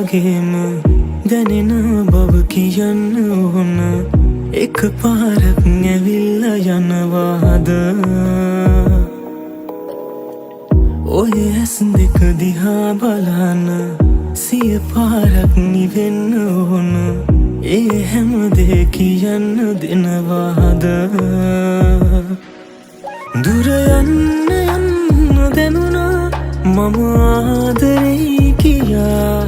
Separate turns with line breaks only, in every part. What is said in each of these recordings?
වාගේම දැනෙන බව කියන්න ඕන එක පාරක් ඇවිල්ලා යනවාද ඔය ඇස් දෙක දිහා බලන සිය පාරක් නිවෙන්න ඕන ඒ හැම දේ කියන්න දෙනවාද දුර යන්න දැනුණා මම ආදරේ කියා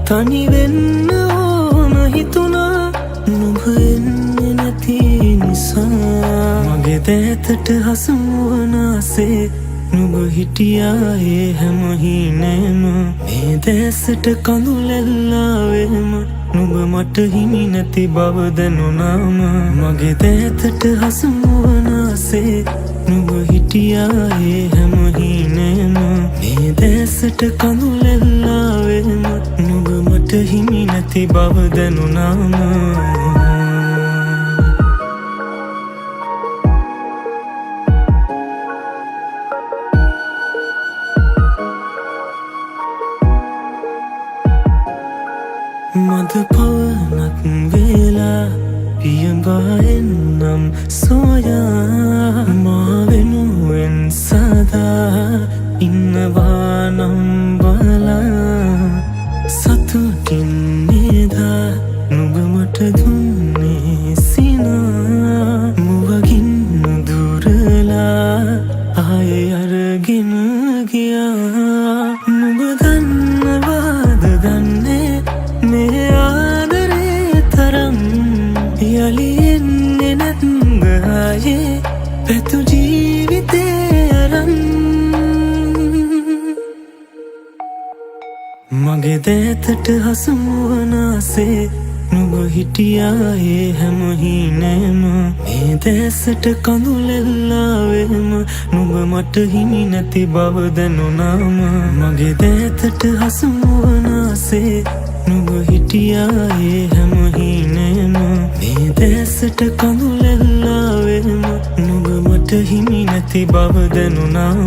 තනි වෙන්න ඕන හිතුණා නුඹ එන්නේ නැති නිසා මගේ දැතට හසුවන ආසේ නුඹ හිටියා ඒ හැම හිනේම මේ දැසට කඳුලැල්ලාවෙම නුඹ මට හිමි නැති බව දැනුණාම මගේ දැතට හසුවන ආසේ නුඹ හිටියා ඒ හැම හිනේම මේ දැසට කඳුලැල්ලාවෙම නුඹ මට හිමි නැති බව දැනුණාම මද පවනක් වෙලා පියඹා එන්නම් සොයා මා වෙනුවෙන් සදා ඉන්නවා නම් බලා සතුටින් නේදා නුඹ මට දුන්නේ සිනා මුවගින් දුරලා ආයේ අරගෙන ගියා නුඹ දන්නවාද දන්නේ මේ ආදරේ තරම් යලි එන්නේ නැත්ද ආයේ පැතු ජීවිතේ අරන් මගේ දැතට හසුවන ආසේ නුඹ හිටියා ඒ හැම හිනේම මේ දැසට කඳුලැල්ලාවෙම නුඹ මට හිමි නැති බව දැනුණාම මගේ දැතට හසුවන ආසේ නුඹ හිටියා ඒ හැම හිනේම මේ දැසට කඳුලැල්ලාවෙම නුඹ මට හිමි නැති බව දැනුණාම